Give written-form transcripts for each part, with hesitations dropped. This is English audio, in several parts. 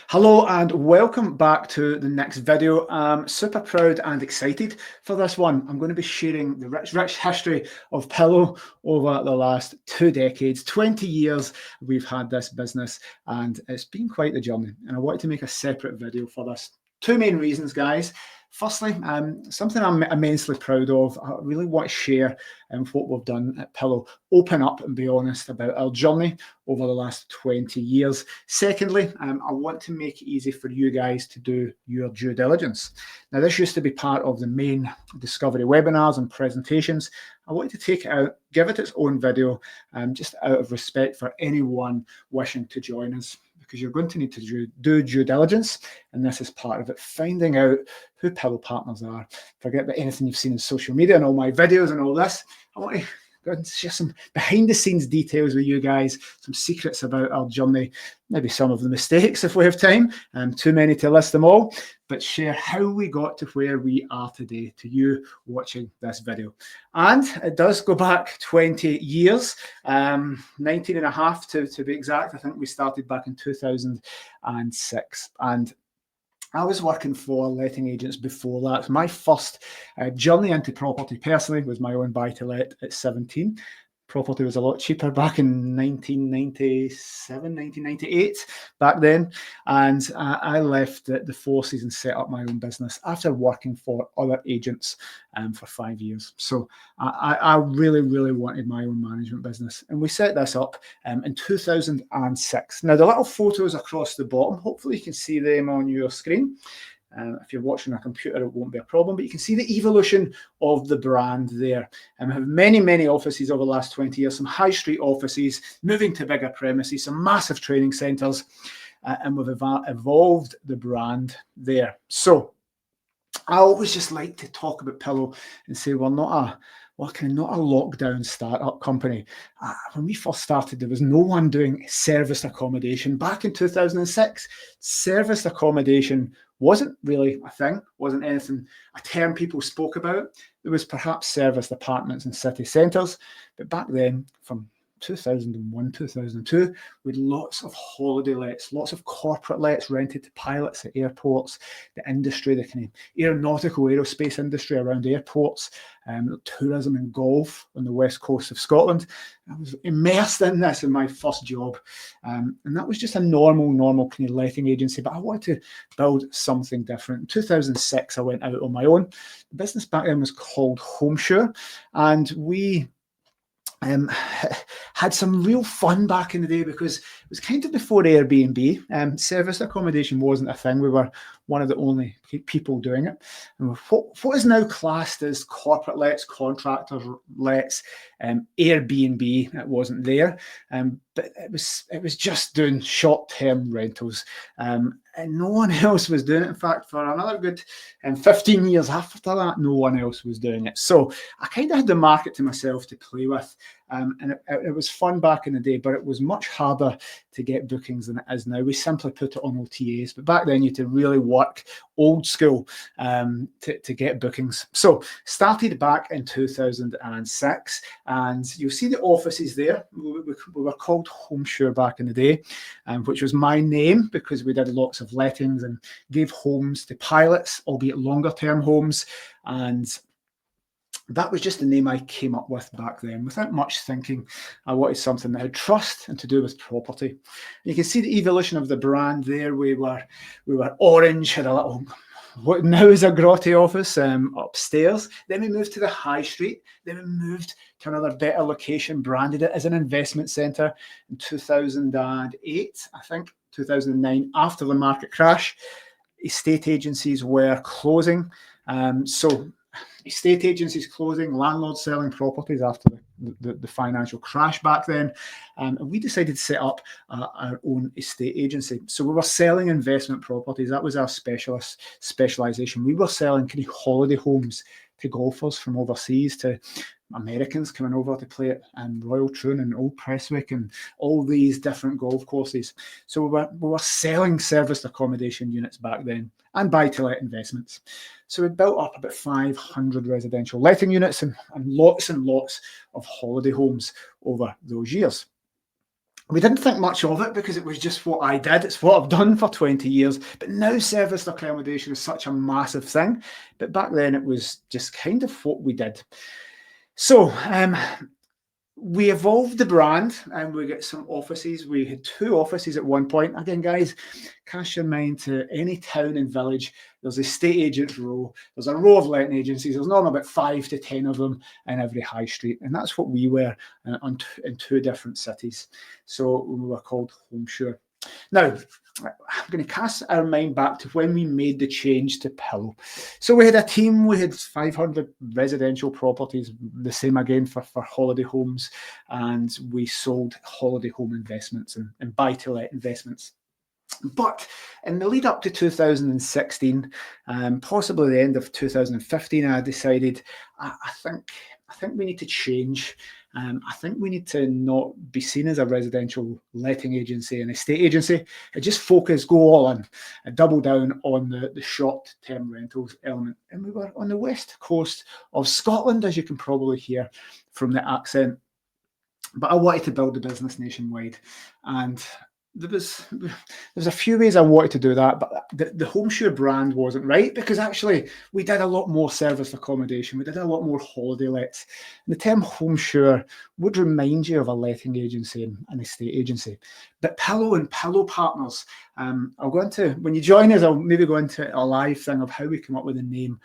Hello and welcome back to the next video. I'm super proud and excited for this one. I'm going to be sharing the rich history of Pillow over the last 2 decades, 20 years we've had this business, and it's been quite the journey. And I wanted to make a separate video for this. Two main reasons, guys. Firstly, something I'm immensely proud of. I really want to share what we've done at Pillow, open up and be honest about our journey over the last 20 years. Secondly, I want to make it easy for you guys to do your due diligence. Now, this used to be part of the main Discovery webinars and presentations. I wanted to take it out, give it its own video, just out of respect for anyone wishing to join us, because you're going to need to do due diligence, and this is part of it, finding out who Pillow Partners are. Forget about anything you've seen in social media and all my videos and all this. I want to go and share some behind the scenes details with you guys, some secrets about our journey, maybe some of the mistakes if we have time, too many to list them all, but share how we got to where we are today to you watching this video. And it does go back 20 years, 19 and a half to be exact. I think we started back in 2006. And I was working for letting agents before that. My first journey into property personally was my own buy-to-let at 17. Property was a lot cheaper back in 1997, 1998 back then. And I left the forces and set up my own business after working for other agents for 5 years. So I really, really wanted my own management business. And we set this up in 2006. Now, the little photos across the bottom, hopefully you can see them on your screen. If you're watching a computer, it won't be a problem, but you can see the evolution of the brand there. I have many, many offices over the last 20 years, some high street offices, moving to bigger premises, some massive training centres, and we've evolved the brand there. So I always just like to talk about Pillow and say we're not a lockdown startup company. When we first started, there was no one doing serviced accommodation. Back in 2006, serviced accommodation wasn't really a thing, wasn't anything, a term people spoke about. There was perhaps serviced apartments in city centres, but back then, from 2001, 2002, we had lots of holiday lets, lots of corporate lets rented to pilots at airports, the industry, the kind of aeronautical aerospace industry around airports, tourism and golf on the west coast of Scotland. I was immersed in this in my first job, and that was just a normal kind of letting agency, but I wanted to build something different. In 2006, I went out on my own. The business back then was called HomeSure, and we had some real fun back in the day because it was kind of before Airbnb. Service accommodation wasn't a thing. We were one of the only people doing it. And what is now classed as corporate lets, contractor lets, Airbnb, it wasn't there. But it was just doing short-term rentals. And no one else was doing it. In fact, for another good 15 years after that, no one else was doing it. So I kind of had the market to myself to play with. And it was fun back in the day, but it was much harder to get bookings than it is now. We simply put it on OTAs, but back then you had to really work old school to get bookings. So started back in 2006, and you'll see the offices there. We were called HomeSure back in the day, which was my name because we did lots of lettings and gave homes to pilots, albeit longer term homes. And that was just the name I came up with back then. Without much thinking, I wanted something that had trust and to do with property. And you can see the evolution of the brand there. We were orange, had a little, what now is a grotty office upstairs. Then we moved to the high street. Then we moved to another better location, branded it as an investment centre in 2008, I think, 2009, after the market crash. Estate agencies were closing. So estate agencies closing, landlords selling properties after the financial crash back then. And we decided to set up our own estate agency. So we were selling investment properties. That was our specialisation. We were selling kind of holiday homes to golfers from overseas, to Americans coming over to play at Royal Troon and Old Prestwick and all these different golf courses. So we were selling serviced accommodation units back then and buy-to-let investments. So we built up about 500 residential letting units and lots of holiday homes over those years. We didn't think much of it because it was just what I did. It's what I've done for 20 years. But now service accommodation is such a massive thing. But back then it was just kind of what we did. So we evolved the brand and we got some offices. We had 2 offices at one point. Again, guys, cast your mind to any town and village. There's a estate agent's row. There's a row of letting agencies. There's normally about 5 to 10 of them in every high street. And that's what we were in 2 different cities. So we were called HomeSure. Now, I'm going to cast our mind back to when we made the change to Pillow. So we had a team, we had 500 residential properties, the same again for holiday homes, and we sold holiday home investments and buy-to-let investments. But in the lead up to 2016, possibly the end of 2015, I decided I think we need to change. I think we need to not be seen as a residential letting agency and estate agency. And just focus, go all in, and double down on the short-term rentals element. And we were on the west coast of Scotland, as you can probably hear from the accent. But I wanted to build the business nationwide. And there was a few ways I wanted to do that, but the HomeSure brand wasn't right because actually we did a lot more service accommodation. We did a lot more holiday lets. And the term HomeSure would remind you of a letting agency and an estate agency. But Pillow and Pillow Partners, I'll go into, when you join us, I'll maybe go into a live thing of how we come up with the name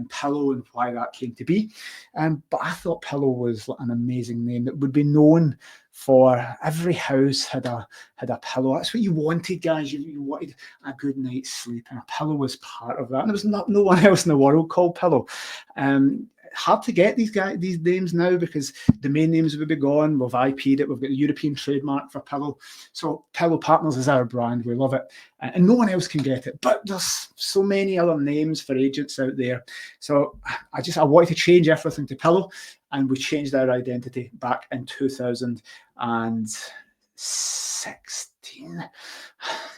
Pillow and why that came to be. But I thought Pillow was an amazing name that would be known for every house had a pillow. That's what you wanted, guys. You wanted a good night's sleep, and a pillow was part of that. And there was no one else in the world called Pillow. Hard to get these names now because domain names would be gone. We've IP'd it. We've got the European trademark for Pillow. So Pillow Partners is our brand. We love it. And no one else can get it. But there's so many other names for agents out there. So I wanted to change everything to Pillow. And we changed our identity back in 2016.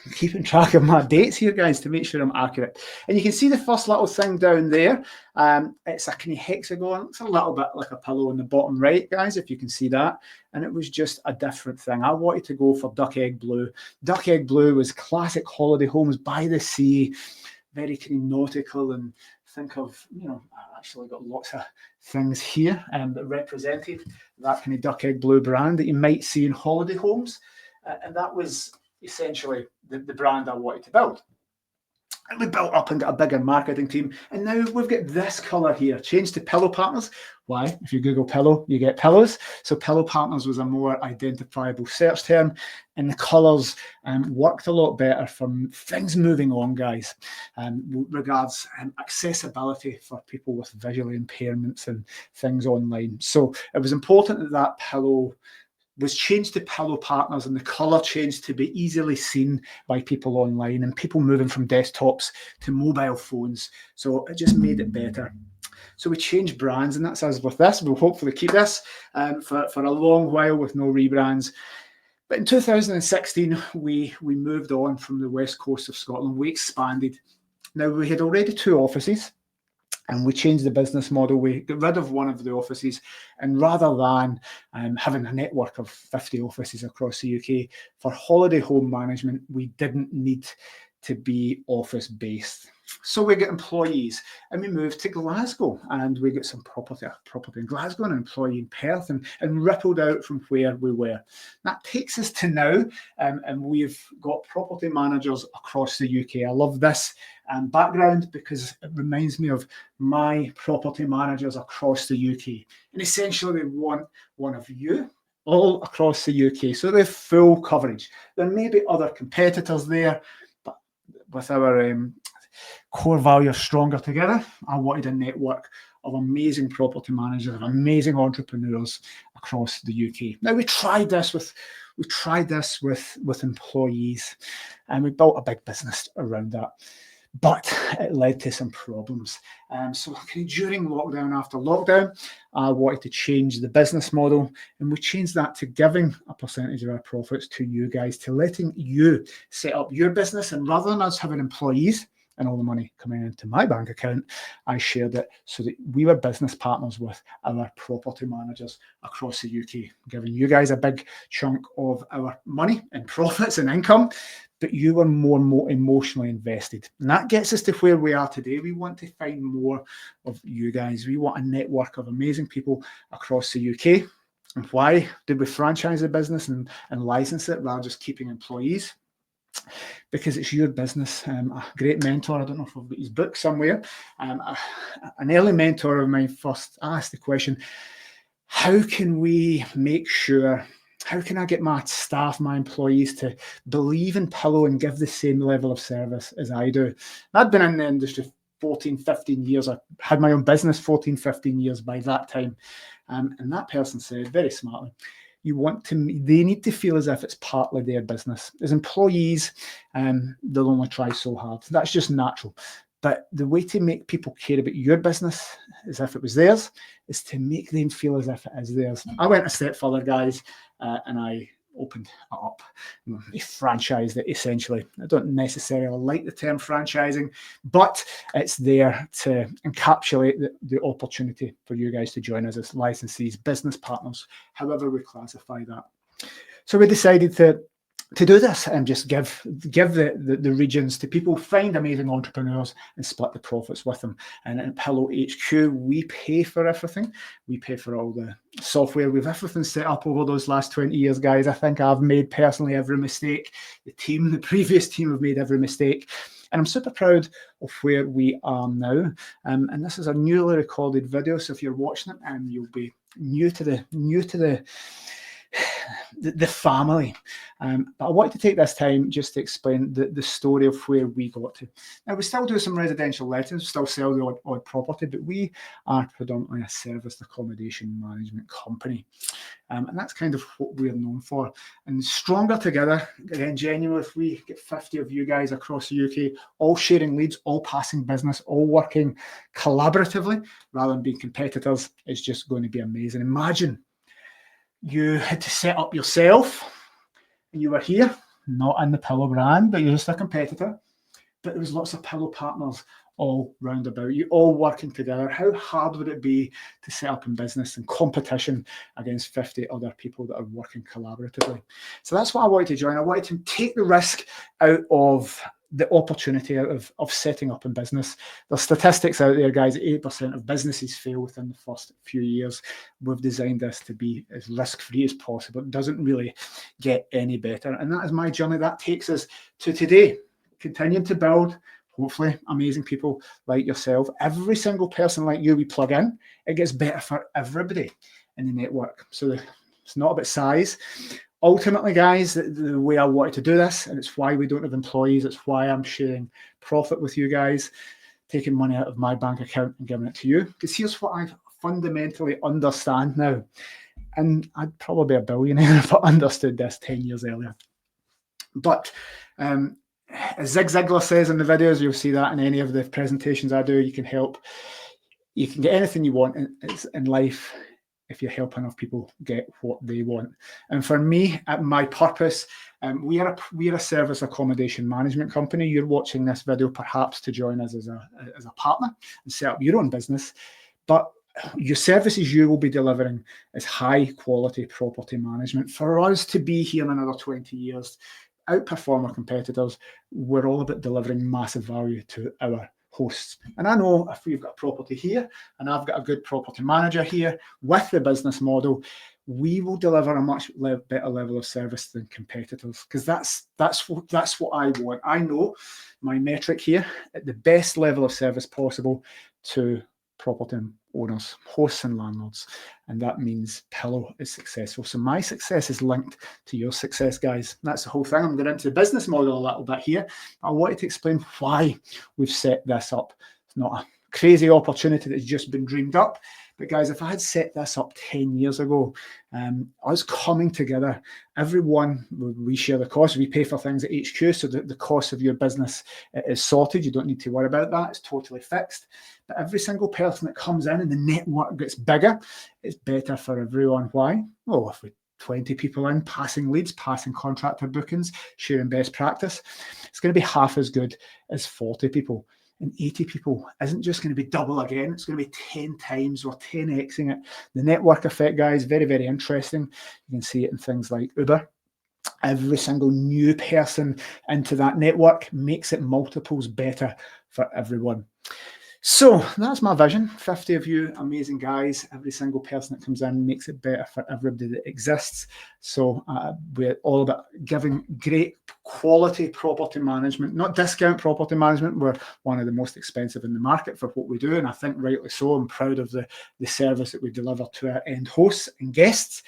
I'm keeping track of my dates here, guys, to make sure I'm accurate. And you can see the first little thing down there. It's a kind of hexagon. It's a little bit like a pillow on the bottom right, guys, if you can see that. And it was just a different thing. I wanted to go for Duck Egg Blue. Duck Egg Blue was classic holiday homes by the sea, very kind of nautical, and think of, I actually got lots of things here that represented that kind of Duck Egg Blue brand that you might see in holiday homes. And that was essentially the brand I wanted to build. And we built up and got a bigger marketing team. And now we've got this colour here, changed to Pillow Partners. Why? If you Google pillow, you get pillows. So Pillow Partners was a more identifiable search term. And the colours worked a lot better from things moving on, guys, regards accessibility for people with visual impairments and things online. So it was important that pillow was changed to Pillow Partners and the colour changed to be easily seen by people online and people moving from desktops to mobile phones. So it just made it better. So we changed brands, and that's us with this. We'll hopefully keep this for a long while with no rebrands. But in 2016, we moved on from the west coast of Scotland. We expanded. Now, we had already 2 offices. And we changed the business model. We got rid of one of the offices. And rather than having a network of 50 offices across the UK, for holiday home management, we didn't need to be office-based. So we got employees and we moved to Glasgow and we got some property in Glasgow and an employee in Perth and rippled out from where we were. That takes us to now and we've got property managers across the UK. I love this background because it reminds me of my property managers across the UK. And essentially they want one of you all across the UK. So they have full coverage. There may be other competitors there, but with our core value of stronger together, I wanted a network of amazing property managers and amazing entrepreneurs across the UK. Now we tried this with employees, and we built a big business around that. But it led to some problems. So during lockdown, after lockdown, I wanted to change the business model, and we changed that to giving a percentage of our profits to you guys, to letting you set up your business. And rather than us having employees, and all the money coming into my bank account, I shared it so that we were business partners with our property managers across the UK, giving you guys a big chunk of our money and profits and income, but you were more emotionally invested. And that gets us to where we are today. We want to find more of you guys. We want a network of amazing people across the UK. And why did we franchise the business and license it rather than just keeping employees? Because it's your business. A great mentor, I don't know if I've got his book somewhere, an early mentor of mine first asked the question, how can we make sure, how can I get my staff, my employees to believe in Pillow and give the same level of service as I do? And I'd been in the industry 14, 15 years. I had my own business 14, 15 years by that time. And that person said very smartly, they need to feel as if it's partly their business. As employees, they'll only try so hard. That's just natural. But the way to make people care about your business as if it was theirs is to make them feel as if it is theirs. I went a step further, guys, and I opened it up. I franchised it, essentially. I don't necessarily like the term franchising, but it's there to encapsulate the opportunity for you guys to join us as licensees, business partners, however we classify that. So we decided to do this and just give the regions to people, find amazing entrepreneurs and split the profits with them. And at Pillow HQ, we pay for everything. We pay for all the software. We've everything set up over those last 20 years, guys. I think I've made personally every mistake. The previous team have made every mistake. And I'm super proud of where we are now. And this is a newly recorded video. So if you're watching it, you'll be new to the family. But I wanted to take this time just to explain the story of where we got to. Now, we still do some residential lettings, still sell the odd property, but we are predominantly a serviced accommodation management company. And that's kind of what we're known for. And stronger together, again, genuinely, if we get 50 of you guys across the UK, all sharing leads, all passing business, all working collaboratively rather than being competitors, it's just going to be amazing. Imagine you had to set up yourself and you were here, not in the Pillow brand, but you're just a competitor. But there was lots of Pillow partners all round about you, all working together. How hard would it be to set up in business and competition against 50 other people that are working collaboratively? So that's what I wanted to join. I wanted to take the risk out of the opportunity out of setting up in business. There's statistics out there, guys. 8% of businesses fail within the first few years. We've designed this to be as risk-free as possible. It doesn't really get any better. And that is my journey. That takes us to today, continuing to build, hopefully, amazing people like yourself. Every single person like you we plug in, it gets better for everybody in the network. So it's not about size. Ultimately, guys, the way I wanted to do this, and it's why we don't have employees, it's why I'm sharing profit with you guys, taking money out of my bank account and giving it to you. Because here's what I fundamentally understand now. And I'd probably be a billionaire if I understood this 10 years earlier. But as Zig Ziglar says in the videos, you'll see that in any of the presentations I do, you can help. You can get anything you want in life if you help enough people get what they want. And for me, at my purpose, we are a service accommodation management company. You're watching this video perhaps to join us as a partner and set up your own business. But your services you will be delivering is high quality property management. For us to be here in another 20 years, outperform our competitors, we're all about delivering massive value to our hosts. And I know if we've got a property here and I've got a good property manager here with the business model, we will deliver a much better level of service than competitors, because that's what I want. I know my metric here at the best level of service possible to property owners, hosts and landlords, and that means Pillow is successful. So my success is linked to your success, guys. That's the whole thing. I'm going into the business model a little bit here. I wanted to explain why we've set this up. It's not a crazy opportunity that's just been dreamed up. But guys, if I had set this up 10 years ago, us coming together, everyone, we share the cost. We pay for things at HQ, so the cost of your business is sorted. You don't need to worry about that. It's totally fixed. But every single person that comes in and the network gets bigger, it's better for everyone. Why? Well, if we 20 people in, passing leads, passing contractor bookings, sharing best practice. It's going to be half as good as 40 people. And 80 people isn't just going to be double again, it's going to be 10 times or 10xing it. The network effect, guys, very, very interesting. You can see it in things like Uber. Every single new person into that network makes it multiples better for everyone. So that's my vision. 50 of you amazing guys. Every single person that comes in makes it better for everybody that exists. So we're all about giving great quality property management, not discount property management. We're one of the most expensive in the market for what we do, and I think rightly so. I'm proud of the service that we deliver to our end hosts and guests,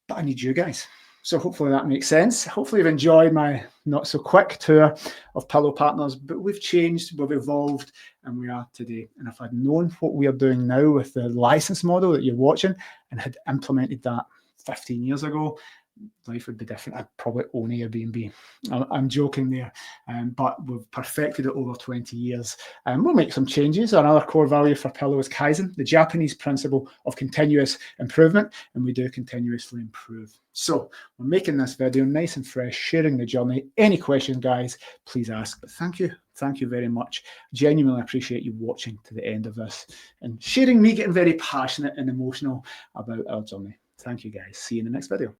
but I need you guys. So hopefully that makes sense. Hopefully you've enjoyed my not so quick tour of Pillow Partners, but we've changed, we've evolved, and we are today. And if I'd known what we are doing now with the license model that you're watching and had implemented that 15 years ago, life would be different. I'd probably own Airbnb. I'm joking there, but we've perfected it over 20 years. We'll make some changes. Another core value for Pillow is Kaizen, the Japanese principle of continuous improvement, and we do continuously improve. So we're making this video nice and fresh, sharing the journey. Any questions, guys, please ask. But thank you very much. Genuinely appreciate you watching to the end of this and sharing me getting very passionate and emotional about our journey. Thank you, guys. See you in the next video.